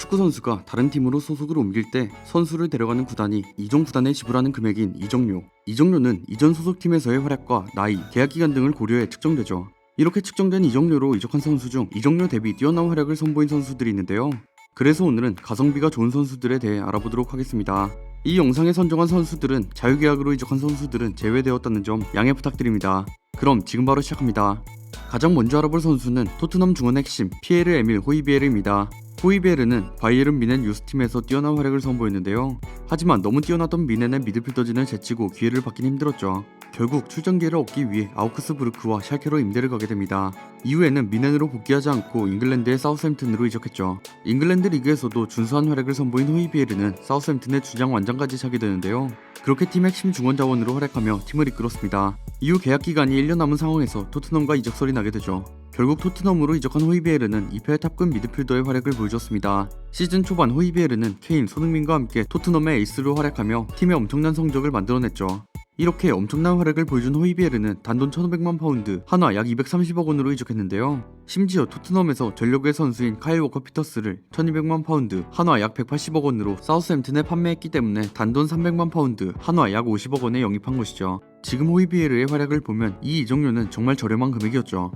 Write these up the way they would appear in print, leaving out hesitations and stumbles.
축구 선수가 다른 팀으로 소속을 옮길 때 선수를 데려가는 구단이 이전 구단에 지불하는 금액인 이적료. 이적료는 이전 소속팀에서의 활약과 나이, 계약 기간 등을 고려해 측정되죠. 이렇게 측정된 이적료로 이적한 선수 중 이적료 대비 뛰어난 활약을 선보인 선수들이 있는데요. 그래서 오늘은 가성비가 좋은 선수들에 대해 알아보도록 하겠습니다. 이 영상에 선정한 선수들은 자유계약으로 이적한 선수들은 제외되었다는 점 양해 부탁드립니다. 그럼 지금 바로 시작합니다. 가장 먼저 알아볼 선수는 토트넘 중원 핵심 피에르 에밀 호이비에르입니다. 호이비에르는 바이에른 뮌헨 유스팀에서 뛰어난 활약을 선보였는데요. 하지만 너무 뛰어나던 뮌헨의 미드필더진을 제치고 기회를 받긴 힘들었죠. 결국 출전 기회를 얻기 위해 아우크스부르크와 샬케로 임대를 가게 됩니다. 이후에는 뮌헨으로 복귀하지 않고 잉글랜드의 사우스햄튼으로 이적했죠. 잉글랜드 리그에서도 준수한 활약을 선보인 호이비에르는 사우스햄튼의 주장 완장까지 차게 되는데요. 그렇게 팀 핵심 중원 자원으로 활약하며 팀을 이끌었습니다. 이후 계약 기간이 1년 남은 상황에서 토트넘과 이적설이 나게 되죠. 결국 토트넘으로 이적한 호이비에르는 EPL 탑급 미드필더의 활약을 보여줬습니다. 시즌 초반 호이비에르는 케인, 손흥민과 함께 토트넘의 에이스로 활약하며 팀의 엄청난 성적을 만들어냈죠. 이렇게 엄청난 활약을 보여준 호이비에르는 단돈 1,500만 파운드, 한화 약 230억 원으로 이적했는데요. 심지어 토트넘에서 전력의 선수인 카일 워커 피터스를 1,200만 파운드, 한화 약 180억 원으로 사우스햄튼에 판매했기 때문에 단돈 300만 파운드, 한화 약 50억 원에 영입한 것이죠. 지금 호이비에르의 활약을 보면 이 이적료는 정말 저렴한 금액이었죠.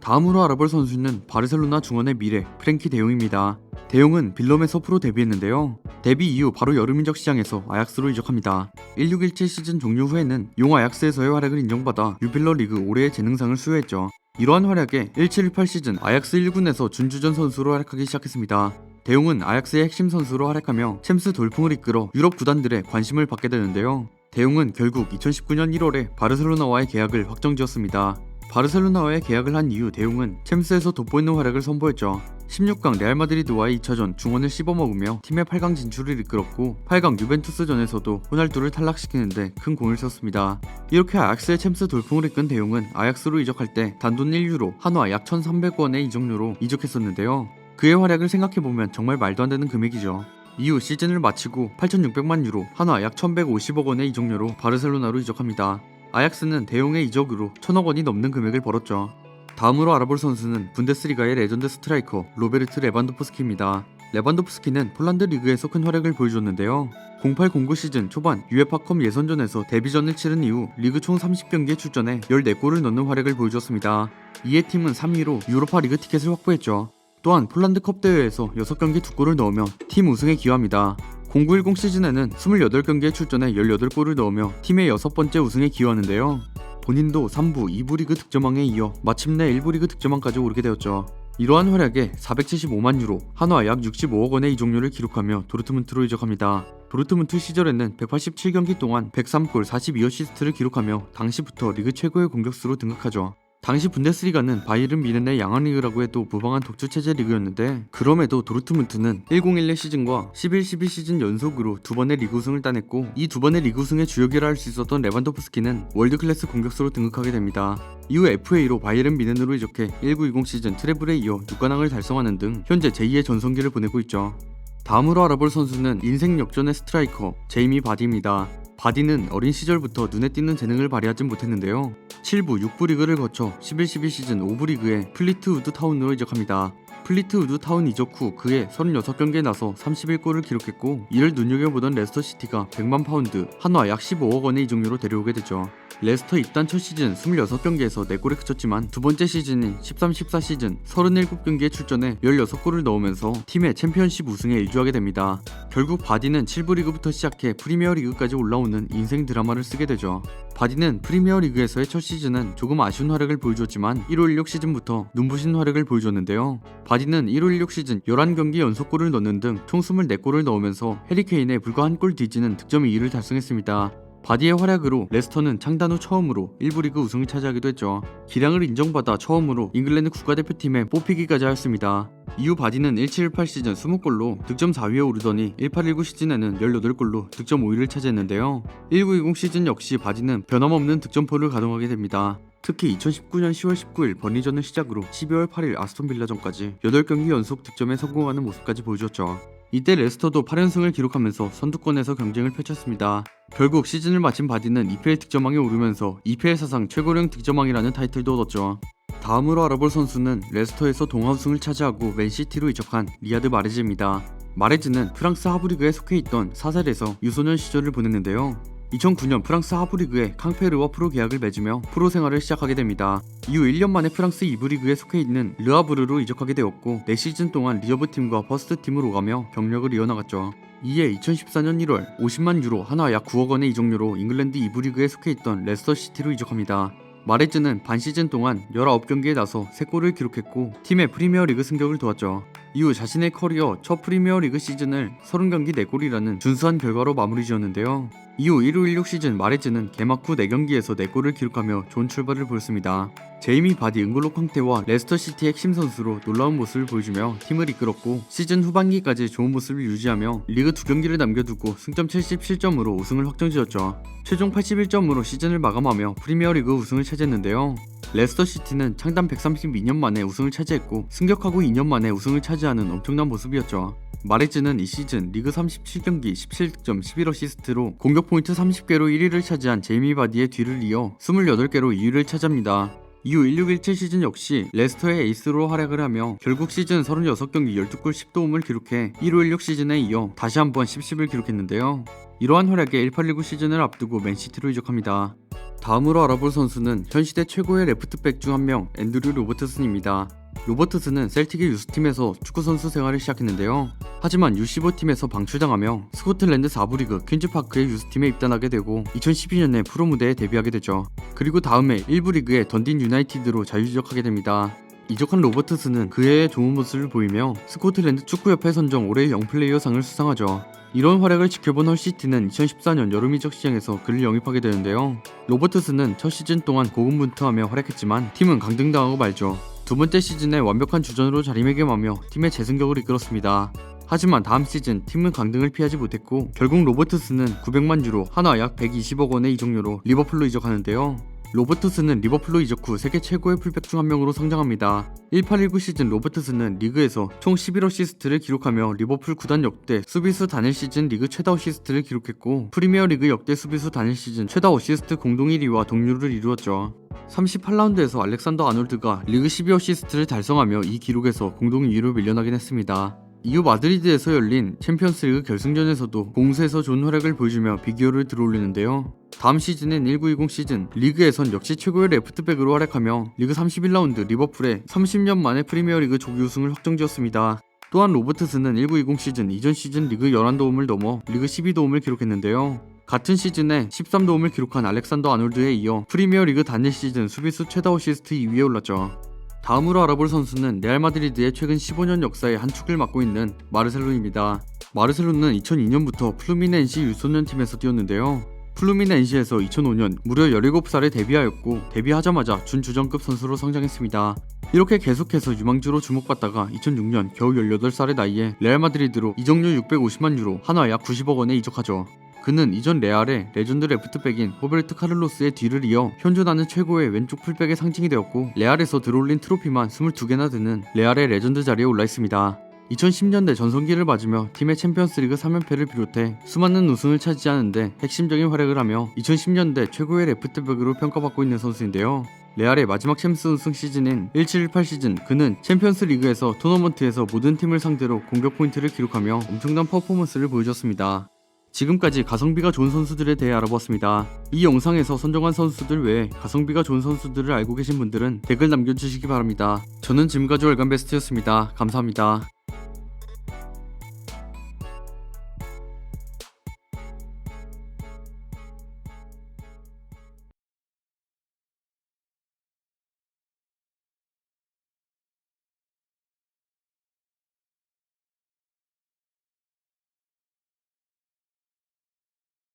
다음으로 알아볼 선수는 바르셀로나 중원의 미래 프랭키 데용입니다. 데용은 빌럼에서 프로 데뷔했는데요. 데뷔 이후 바로 여름 인적 시장에서 아약스로 이적합니다. 1617 시즌 종료 후에는 용 아약스에서의 활약을 인정받아 유빌러 리그 올해의 재능상을 수여했죠. 이러한 활약에 1718 시즌 아약스 1군에서 준주전 선수로 활약하기 시작했습니다. 데용은 아약스의 핵심 선수로 활약하며 챔스 돌풍을 이끌어 유럽 구단들의 관심을 받게 되는데요. 데용은 결국 2019년 1월에 바르셀로나와의 계약을 확정지었습니다. 바르셀로나와의 계약을 한 이후 데용은 챔스에서 돋보이는 활약을 선보였죠. 16강 레알 마드리드와의 2차전 중원을 씹어먹으며 팀의 8강 진출을 이끌었고 8강 유벤투스전에서도 호날두를 탈락시키는데 큰 공을 썼습니다. 이렇게 아약스의 챔스 돌풍을 이끈 데용은 아약스로 이적할 때 단돈 1유로 한화 약 1,300원의 이적료로 이적했었는데요. 그의 활약을 생각해보면 정말 말도 안 되는 금액이죠. 이후 시즌을 마치고 8,600만 유로 한화 약 1,150억 원의 이적료로 바르셀로나로 이적합니다. 아약스는 데용의 이적으로 1,000억 원이 넘는 금액을 벌었죠. 다음으로 알아볼 선수는 분데스리가의 레전드 스트라이커 로베르트 레반도프스키입니다. 레반도프스키는 폴란드 리그에서 큰 활약을 보여줬는데요. 08-09 시즌 초반 유에파컵 예선전에서 데뷔전을 치른 이후 리그 총 30경기에 출전해 14골을 넣는 활약을 보여줬습니다. 이에 팀은 3위로 유로파 리그 티켓을 확보했죠. 또한 폴란드컵 대회에서 6경기 2골을 넣으며 팀 우승에 기여합니다. 0910 시즌에는 28경기에 출전해 18골을 넣으며 팀의 6번째 우승에 기여하는데요. 본인도 3부, 2부 리그 득점왕에 이어 마침내 1부 리그 득점왕까지 오르게 되었죠. 이러한 활약에 475만 유로, 한화 약 65억 원의 이적료를 기록하며 도르트문트로 이적합니다. 도르트문트 시절에는 187경기 동안 103골 42어시스트를 기록하며 당시부터 리그 최고의 공격수로 등극하죠. 당시 분데스리가는 바이에른 뮌헨의 양왕리그라고 해도 무방한 독주체제 리그였는데 그럼에도 도르트문트는 1011 시즌과 11-12 시즌 연속으로 2번의 리그 우승을 따냈고 이 2번의 리그 우승의 주역이라 할 수 있었던 레반도프스키는 월드클래스 공격수로 등극하게 됩니다. 이후 FA로 바이에른 뮌헨으로 이적해 1920 시즌 트래블에 이어 6관왕을 달성하는 등 현재 제2의 전성기를 보내고 있죠. 다음으로 알아볼 선수는 인생 역전의 스트라이커 제이미 바디입니다. 바디는 어린 시절부터 눈에 띄는 재능을 발휘하진 못했는데요. 7부, 6부 리그를 거쳐 11-12 시즌 5부 리그에 플리트우드 타운으로 이적합니다. 플리트우드 타운 이적 후 그의 36경기에 나서 31골을 기록했고 이를 눈여겨보던 레스터시티가 100만 파운드, 한화 약 15억 원의 이적료로 데려오게 되죠. 레스터 입단 첫 시즌 26경기에서 4골에 그쳤지만 두 번째 시즌인 13-14 시즌 37경기에 출전해 16골을 넣으면서 팀의 챔피언십 우승에 일조하게 됩니다. 결국 바디는 7부 리그부터 시작해 프리미어 리그까지 올라오는 인생 드라마를 쓰게 되죠. 바디는 프리미어 리그에서의 첫 시즌은 조금 아쉬운 활약을 보여줬지만 15-16 시즌부터 눈부신 활약을 보여줬는데요. 바디는 15-16 시즌 11경기 연속골을 넣는 등 총 24골을 넣으면서 해리케인의 불과 한 골 뒤지는 득점 2위를 달성했습니다. 바디의 활약으로 레스터는 창단 후 처음으로 1부 리그 우승을 차지하기도 했죠. 기량을 인정받아 처음으로 잉글랜드 국가대표팀에 뽑히기까지 하였습니다. 이후 바디는 1718 시즌 20골로 득점 4위에 오르더니 1819 시즌에는 18골로 득점 5위를 차지했는데요. 1920 시즌 역시 바디는 변함없는 득점포를 가동하게 됩니다. 특히 2019년 10월 19일 번리전을 시작으로 12월 8일 아스톤 빌라전까지 8경기 연속 득점에 성공하는 모습까지 보여줬죠. 이때 레스터도 8연승을 기록하면서 선두권에서 경쟁을 펼쳤습니다. 결국 시즌을 마친 바디는 EPL 득점왕에 오르면서 EPL 사상 최고령 득점왕이라는 타이틀도 얻었죠. 다음으로 알아볼 선수는 레스터에서 동화 우승을 차지하고 맨시티로 이적한 리아드 마레즈입니다. 마레즈는 프랑스 하브리그에 속해 있던 사셀에서 유소년 시절을 보냈는데요. 2009년 프랑스 하브리그에 캉페르와 프로 계약을 맺으며 프로 생활을 시작하게 됩니다. 이후 1년 만에 프랑스 2부 리그에 속해 있는 르아브르로 이적하게 되었고 4시즌 동안 리저브팀과 퍼스트팀을 오가며 경력을 이어나갔죠. 이에 2014년 1월 50만 유로 하나 약 9억 원의 이적료로 잉글랜드 2부 리그에 속해 있던 레스터시티로 이적합니다. 마레즈는 반 시즌 동안 19경기에 나서 3골을 기록했고 팀의 프리미어리그 승격을 도왔죠. 이후 자신의 커리어 첫 프리미어리그 시즌을 30경기 4골이라는 준수한 결과로 마무리 지었는데요. 이후 15-16 시즌 마레즈는 개막 후 4경기에서 4골을 기록하며 좋은 출발을 보였습니다. 제이미 바디, 은골로 캉테와 레스터시티의 핵심 선수로 놀라운 모습을 보여주며 팀을 이끌었고 시즌 후반기까지 좋은 모습을 유지하며 리그 2경기를 남겨두고 승점 77점으로 우승을 확정지었죠. 최종 81점으로 시즌을 마감하며 프리미어리그 우승을 차지했는데요. 레스터시티는 창단 132년 만에 우승을 차지했고 승격하고 2년 만에 우승을 차지하는 엄청난 모습이었죠. 마레즈는 이 시즌 리그 37경기 17득점 11어시스트로 공격 포인트 30개로 1위를 차지한 제이미 바디의 뒤를 이어 28개로 2위를 차지합니다. 이후 16-17 시즌 역시 레스터의 에이스로 활약을 하며 결국 시즌 36경기 12골 10도움을 기록해 15-16 시즌에 이어 다시 한번 10-10을 기록했는데요. 이러한 활약에 18-19 시즌을 앞두고 맨시티로 이적합니다. 다음으로 알아볼 선수는 현 시대 최고의 레프트백 중 한 명 앤드류 로버트슨입니다. 로버트슨은 셀틱의 유스팀에서 축구선수 생활을 시작했는데요. 하지만 U15팀에서 방출당하며 스코틀랜드 4부 리그 퀸즈파크의 유스팀에 입단하게 되고 2012년에 프로 무대에 데뷔하게 되죠. 그리고 다음해 1부 리그의 던딘 유나이티드로 자유이적하게 됩니다. 이적한 로버트슨은 그해의 좋은 모습을 보이며 스코틀랜드 축구협회 선정 올해의 영플레이어상을 수상하죠. 이런 활약을 지켜본 헐시티는 2014년 여름 이적 시장에서 그를 영입하게 되는데요. 로버트슨은 첫 시즌 동안 고군분투하며 활약했지만 팀은 강등당하고 말죠. 두 번째 시즌에 완벽한 주전으로 자리매김하며 팀의 재승격을 이끌었습니다. 하지만 다음 시즌 팀은 강등을 피하지 못했고 결국 로버트슨은 900만 유로 하나 약 120억 원의 이적료로 리버풀로 이적하는데요. 로버트슨은 리버풀로 이적 후 세계 최고의 풀백 중 한 명으로 성장합니다. 18-19 시즌 로버트슨은 리그에서 총 11어시스트를 기록하며 리버풀 구단 역대 수비수 단일 시즌 리그 최다 어시스트를 기록했고 프리미어리그 역대 수비수 단일 시즌 최다 어시스트 공동 1위와 동률을 이루었죠. 38라운드에서 알렉산더 아놀드가 리그 12어시스트를 달성하며 이 기록에서 공동 2위로 밀려나긴 했습니다. 이후 마드리드에서 열린 챔피언스리그 결승전에서도 공수에서 좋은 활약을 보여주며 비기어를 들어올리는데요. 다음 시즌인 19-20 시즌 리그에선 역시 최고의 레프트백으로 활약하며 리그 31라운드 리버풀에 30년 만에 프리미어리그 조기 우승을 확정지었습니다. 또한 로버트슨은 19-20 시즌 이전 시즌 리그 11도움을 넘어 리그 12도움을 기록했는데요. 같은 시즌에 13도움을 기록한 알렉산더 아놀드에 이어 프리미어리그 단일 시즌 수비수 최다 어시스트 2위에 올랐죠. 다음으로 알아볼 선수는 레알 마드리드의 최근 15년 역사의 한 축을 맡고 있는 마르셀로입니다. 마르셀로는 2002년부터 플루미넨시 유소년 팀에서 뛰었는데요. 플루미넨시에서 2005년 무려 17살에 데뷔하였고 데뷔하자마자 준주전급 선수로 성장했습니다. 이렇게 계속해서 유망주로 주목받다가 2006년 겨우 18살의 나이에 레알 마드리드로 이적료 650만 유로 하나 약 90억 원에 이적하죠. 그는 이전 레알의 레전드 레프트백인 호베르트 카를로스의 뒤를 이어 현존하는 최고의 왼쪽 풀백의 상징이 되었고 레알에서 들어올린 트로피만 22개나 되는 레알의 레전드 자리에 올라 있습니다. 2010년대 전성기를 맞으며 팀의 챔피언스리그 3연패를 비롯해 수많은 우승을 차지하는데 핵심적인 활약을 하며 2010년대 최고의 레프트백으로 평가받고 있는 선수인데요. 레알의 마지막 챔스 우승 시즌인 17-18 시즌 그는 챔피언스 리그에서 토너먼트에서 모든 팀을 상대로 공격 포인트를 기록하며 엄청난 퍼포먼스를 보여줬습니다. 지금까지 가성비가 좋은 선수들에 대해 알아보았습니다. 이 영상에서 선정한 선수들 외에 가성비가 좋은 선수들을 알고 계신 분들은 댓글 남겨주시기 바랍니다. 저는 지금까지 월간 베스트였습니다. 감사합니다.